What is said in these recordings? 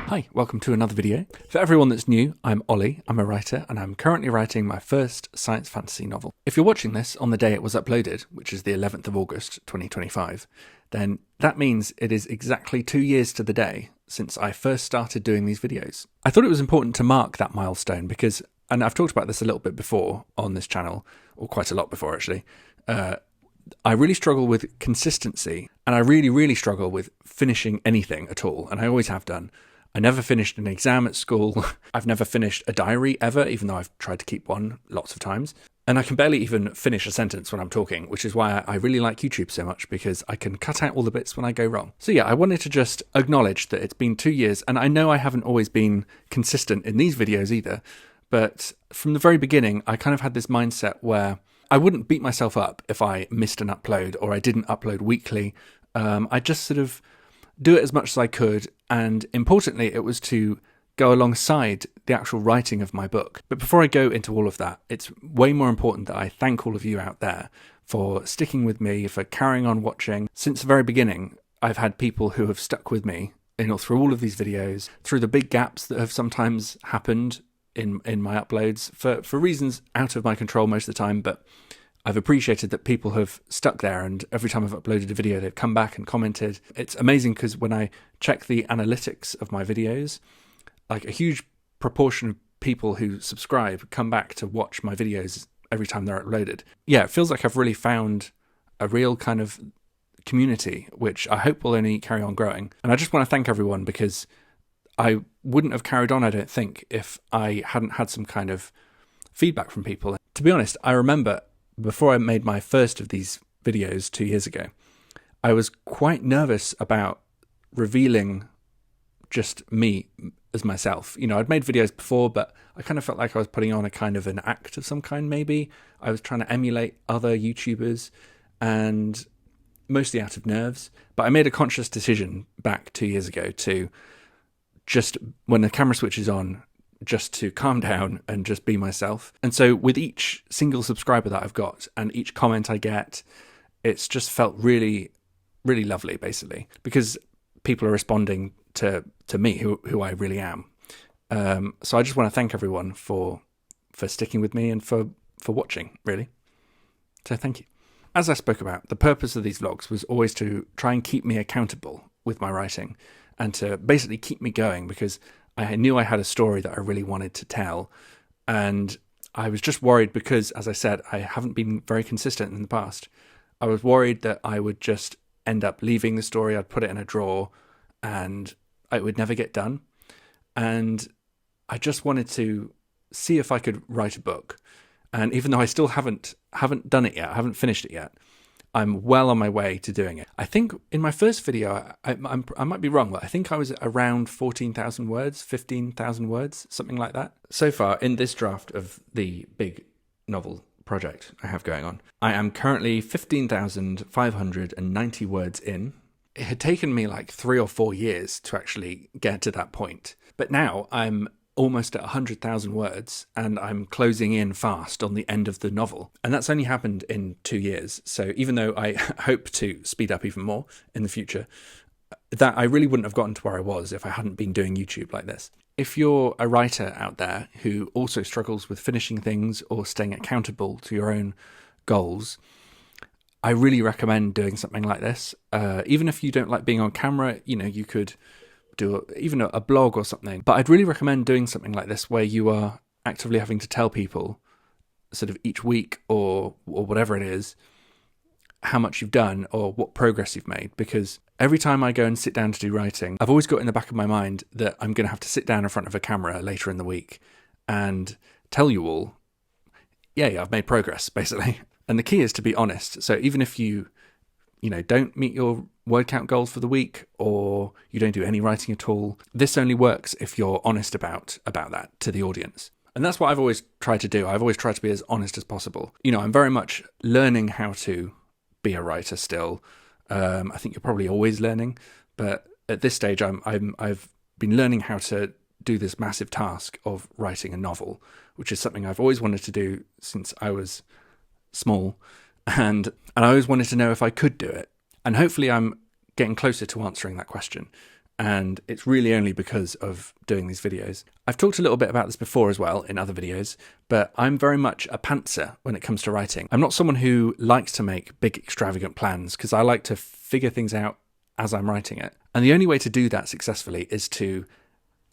Hi, welcome to another video. For everyone that's new, I'm Ollie, I'm a writer, and I'm currently writing my first science fantasy novel. If you're watching this on the day it was uploaded, which is the 11th of August 2025, then that means it is exactly 2 years to the day since I first started doing these videos. I thought it was important to mark that milestone because, and I've talked about this a little bit before on this channel, or quite a lot before actually, I really struggle with consistency, and I really struggle with finishing anything at all, and I always have done. I never finished an exam at school. I've never finished a diary ever, even though I've tried to keep one lots of times. And I can barely even finish a sentence when I'm talking, which is why I really like YouTube so much, because I can cut out all the bits when I go wrong. So yeah, I wanted to just acknowledge that it's been 2 years, and I know I haven't always been consistent in these videos either, but from the very beginning, I kind of had this mindset where I wouldn't beat myself up if I missed an upload or I didn't upload weekly. I just sort of do it as much as I could, and importantly, it was to go alongside the actual writing of my book. But before I go into all of that, it's way more important that I thank all of you out there for sticking with me, for carrying on watching. Since the very beginning, I've had people who have stuck with me, through all of these videos, through the big gaps that have sometimes happened in my uploads, for reasons out of my control most of the time, but I've appreciated that people have stuck there, and every time I've uploaded a video, they've come back and commented. It's amazing because when I check the analytics of my videos, like a huge proportion of people who subscribe come back to watch my videos every time they're uploaded. Yeah, it feels like I've really found a real kind of community, which I hope will only carry on growing. And I just want to thank everyone, because I wouldn't have carried on, I don't think, if I hadn't had some kind of feedback from people. To be honest, I remember before I made my first of these videos 2 years ago, I was quite nervous about revealing just me as myself. You know, I'd made videos before, but I kind of felt like I was putting on a kind of an act of some kind, maybe. I was trying to emulate other YouTubers, and mostly out of nerves. But I made a conscious decision back 2 years ago to just, when the camera switches on, just to calm down and just be myself. And so with each single subscriber that I've got and each comment I get, it's just felt really lovely, basically, because people are responding to me, who I really am. So I just want to thank everyone for sticking with me and for watching, really. So thank you. As I spoke about, the purpose of these vlogs was always to try and keep me accountable with my writing and to basically keep me going, because I knew I had a story that I really wanted to tell, and I was just worried because, as I said, I haven't been very consistent in the past. I was worried that I would just end up leaving the story, I'd put it in a drawer, and it would never get done. And I just wanted to see if I could write a book. And even though I still haven't done it yet, I haven't finished it yet, I'm well on my way to doing it. I think in my first video, I might be wrong, but I think I was around 14,000 words, 15,000 words, something like that. So far, in this draft of the big novel project I have going on, I am currently 15,590 words in. It had taken me like 3 or 4 years to actually get to that point. But now I'm almost at 100,000 words, and I'm closing in fast on the end of the novel. And that's only happened in 2 years. So even though I hope to speed up even more in the future, that I really wouldn't have gotten to where I was if I hadn't been doing YouTube like this. If you're a writer out there who also struggles with finishing things or staying accountable to your own goals, I really recommend doing something like this. Even if you don't like being on camera, you know, you could do even a blog or something. But I'd really recommend doing something like this where you are actively having to tell people sort of each week or whatever it is, how much you've done or what progress you've made. Because every time I go and sit down to do writing, I've always got in the back of my mind that I'm going to have to sit down in front of a camera later in the week and tell you all, yeah, I've made progress, basically. And the key is to be honest. So even if you don't meet your word count goals for the week, or you don't do any writing at all, this only works if you're honest about that to the audience. And that's what I've always tried to do. I've always tried to be as honest as possible. You know, I'm very much learning how to be a writer still. I think you're probably always learning, but at this stage, I've been learning how to do this massive task of writing a novel, which is something I've always wanted to do since I was small. And I always wanted to know if I could do it. And hopefully I'm getting closer to answering that question. And it's really only because of doing these videos. I've talked a little bit about this before as well in other videos, but I'm very much a pantser when it comes to writing. I'm not someone who likes to make big extravagant plans because I like to figure things out as I'm writing it. And the only way to do that successfully is to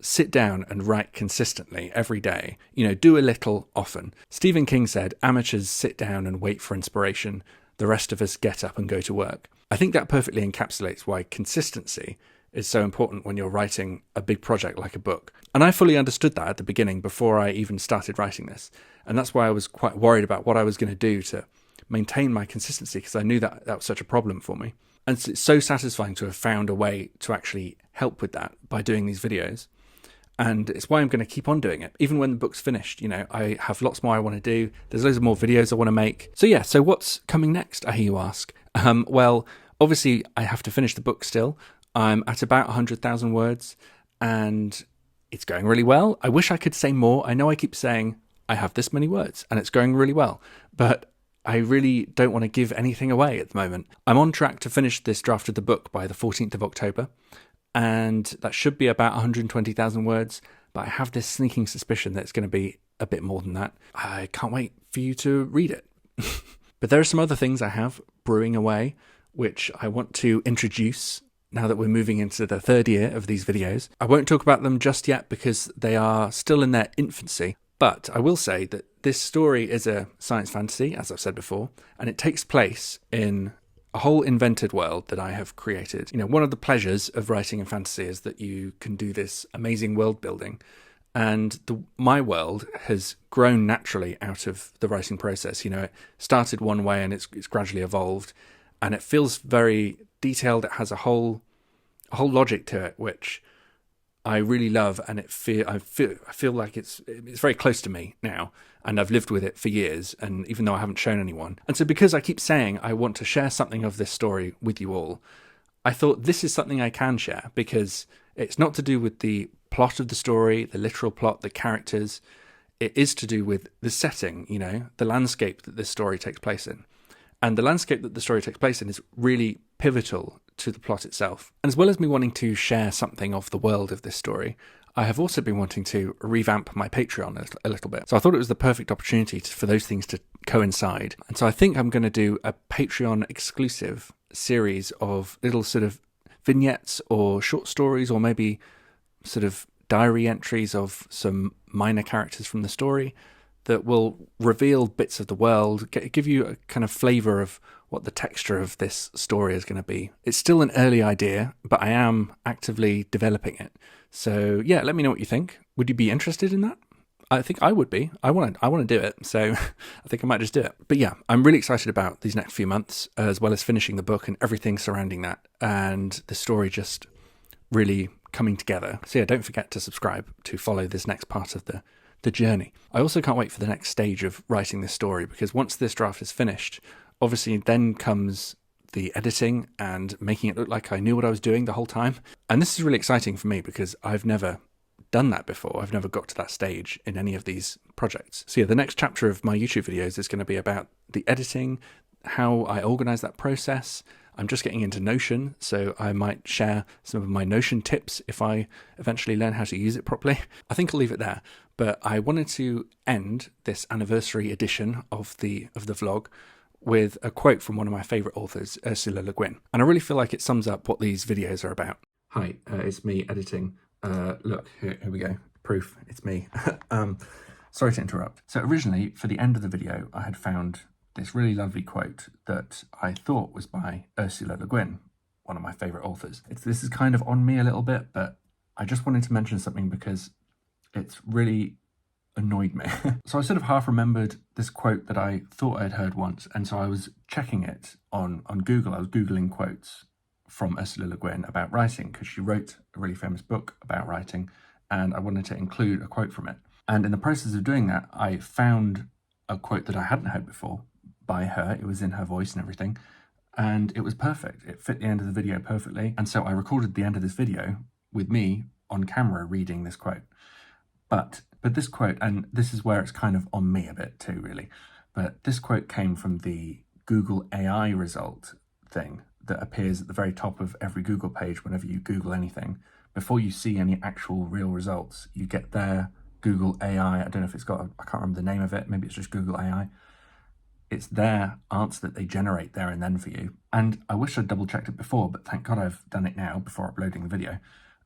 sit down and write consistently every day. Do a little often. Stephen King said, amateurs sit down and wait for inspiration. The rest of us get up and go to work. I think that perfectly encapsulates why consistency is so important when you're writing a big project like a book. And I fully understood that at the beginning before I even started writing this. And that's why I was quite worried about what I was going to do to maintain my consistency, because I knew that that was such a problem for me. And it's so satisfying to have found a way to actually help with that by doing these videos. And it's why I'm going to keep on doing it. Even when the book's finished, I have lots more I want to do. There's loads of more videos I want to make. So what's coming next, I hear you ask? Well, obviously I have to finish the book still. I'm at about 100,000 words and it's going really well. I wish I could say more. I know I keep saying I have this many words and it's going really well, but I really don't want to give anything away at the moment. I'm on track to finish this draft of the book by the 14th of October, and that should be about 120,000 words, but I have this sneaking suspicion that it's going to be a bit more than that. I can't wait for you to read it. But there are some other things I have brewing away, which I want to introduce now that we're moving into the third year of these videos. I won't talk about them just yet because they are still in their infancy, but I will say that this story is a science fantasy, as I've said before, and it takes place in a whole invented world that I have created. One of the pleasures of writing in fantasy is that you can do this amazing world building, and my world has grown naturally out of the writing process. It started one way and it's gradually evolved, and it feels very detailed. It has a whole logic to it, which I really love, and I feel like it's very close to me now, and I've lived with it for years, and even though I haven't shown anyone. And so because I keep saying I want to share something of this story with you all, I thought this is something I can share, because it's not to do with the plot of the story, the literal plot, the characters. It is to do with the setting, the landscape that this story takes place in. And the landscape that the story takes place in is really pivotal to the plot itself. And as well as me wanting to share something of the world of this story, I have also been wanting to revamp my Patreon a little bit. So I thought it was the perfect opportunity for those things to coincide. And so I think I'm going to do a Patreon exclusive series of little sort of vignettes or short stories, or maybe sort of diary entries of some minor characters from the story that will reveal bits of the world, give you a kind of flavour of what the texture of this story is going to be. It's still an early idea, but I am actively developing it. So yeah, let me know what you think. Would you be interested in that? I think I would be. I want to do it, so I think I might just do it. But yeah, I'm really excited about these next few months, as well as finishing the book and everything surrounding that, and the story just really coming together. So yeah, don't forget to subscribe to follow this next part of the journey. I also can't wait for the next stage of writing this story, because once this draft is finished, obviously then comes the editing and making it look like I knew what I was doing the whole time. And this is really exciting for me because I've never done that before. I've never got to that stage in any of these projects. So yeah, the next chapter of my YouTube videos is going to be about the editing, how I organize that process. I'm just getting into Notion, so I might share some of my Notion tips if I eventually learn how to use it properly. I think I'll leave it there, but I wanted to end this anniversary edition of the vlog with a quote from one of my favourite authors, Ursula K. And I really feel like it sums up what these videos are about. Hi, it's me editing. Look, here we go. Proof, it's me. Sorry to interrupt. So originally, for the end of the video, I had found this really lovely quote that I thought was by Ursula K, one of my favourite authors. This is kind of on me a little bit, but I just wanted to mention something because it's really annoyed me. So I sort of half remembered this quote that I thought I'd heard once, and so I was checking it on Google. I was Googling quotes from Ursula K about writing, because she wrote a really famous book about writing, and I wanted to include a quote from it. And in the process of doing that, I found a quote that I hadn't heard before by her. It was in her voice and everything, and it was perfect. It fit the end of the video perfectly, and so I recorded the end of this video with me on camera reading this quote. But this quote, and this is where it's kind of on me a bit too, really, but this quote came from the Google AI result thing that appears at the very top of every Google page whenever you Google anything. Before you see any actual real results, you get their Google AI. I don't know if it's got, I can't remember the name of it. Maybe it's just Google AI. It's their answer that they generate there and then for you. And I wish I'd double checked it before, but thank God I've done it now before uploading the video.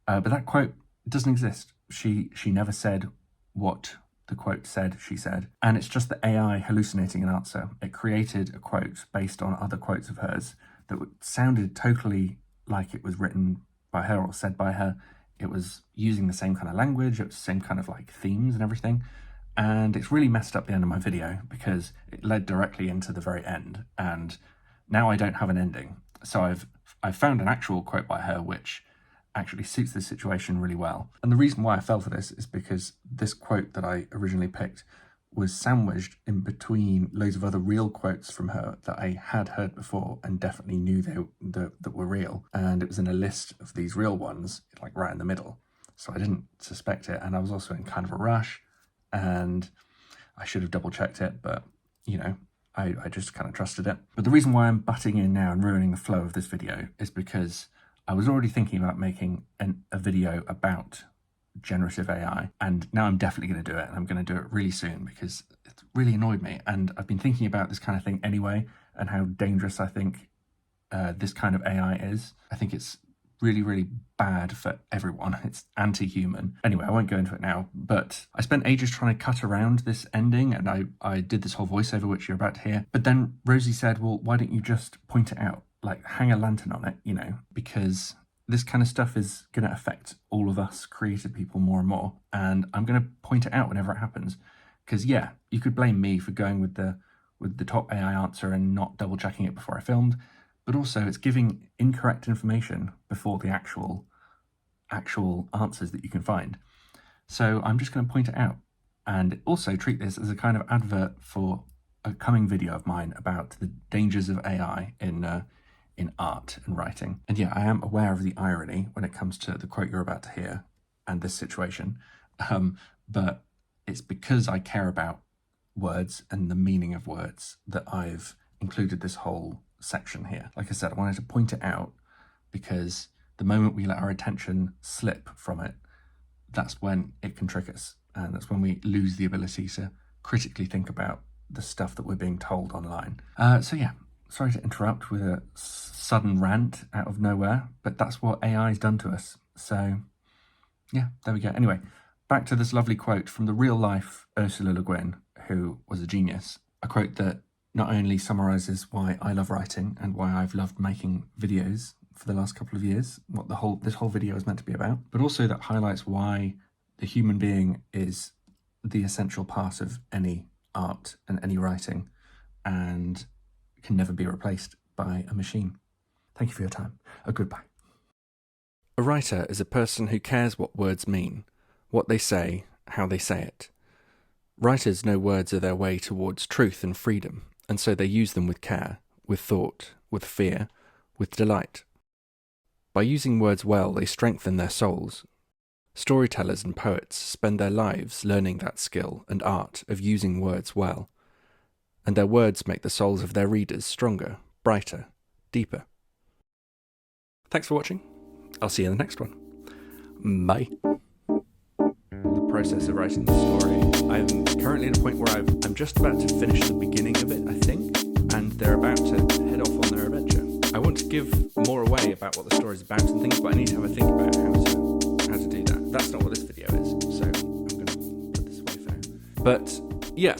But that quote doesn't exist. She never said what the quote said she said. And it's just the AI hallucinating an answer. It created a quote based on other quotes of hers that sounded totally like it was written by her or said by her. It was using the same kind of language, it was the same kind of like themes and everything. And it's really messed up the end of my video because it led directly into the very end. And now I don't have an ending. So I've found an actual quote by her which actually suits this situation really well. And the reason why I fell for this is because this quote that I originally picked was sandwiched in between loads of other real quotes from her that I had heard before and definitely knew that were real. And it was in a list of these real ones, like right in the middle. So I didn't suspect it. And I was also in kind of a rush and I should have double checked it, but you know, I just kind of trusted it. But the reason why I'm butting in now and ruining the flow of this video is because I was already thinking about making a video about generative AI, and now I'm definitely going to do it, and I'm going to do it really soon because it really annoyed me. And I've been thinking about this kind of thing anyway, and how dangerous I think this kind of AI is. I think it's really, really bad for everyone. It's anti-human. Anyway, I won't go into it now, but I spent ages trying to cut around this ending, and I did this whole voiceover, which you're about to hear. But then Rosie said, well, why don't you just point it out? Like, hang a lantern on it, you know, because this kind of stuff is going to affect all of us creative people more and more. And I'm going to point it out whenever it happens. Because, yeah, you could blame me for going with the top AI answer and not double checking it before I filmed. But also it's giving incorrect information before the actual answers that you can find. So I'm just going to point it out and also treat this as a kind of advert for a coming video of mine about the dangers of AI in art and writing. And yeah, I am aware of the irony when it comes to the quote you're about to hear and this situation, but it's because I care about words and the meaning of words that I've included this whole section here. Like I said, I wanted to point it out because the moment we let our attention slip from it, that's when it can trick us, and that's when we lose the ability to critically think about the stuff that we're being told online. So yeah, sorry to interrupt with a sudden rant out of nowhere, but that's what AI's done to us. So yeah, there we go. Anyway, back to this lovely quote from the real life Ursula K, who was a genius. A quote that not only summarizes why I love writing and why I've loved making videos for the last couple of years, what this whole video is meant to be about, but also that highlights why the human being is the essential part of any art and any writing and can never be replaced by a machine. Thank you for your time. Goodbye. A writer is a person who cares what words mean, what they say, how they say it. Writers know words are their way towards truth and freedom, and so they use them with care, with thought, with fear, with delight. By using words well, they strengthen their souls. Storytellers and poets spend their lives learning that skill and art of using words well, and their words make the souls of their readers stronger, brighter, deeper. Thanks for watching. I'll see you in the next one. Bye. The process of writing the story. I'm currently at a point where I'm just about to finish the beginning of it, I think, and they're about to head off on their adventure. I want to give more away about what the story's about and things, but I need to have a think about how to do that. That's not what this video is, so I'm going to put this away for now. But yeah,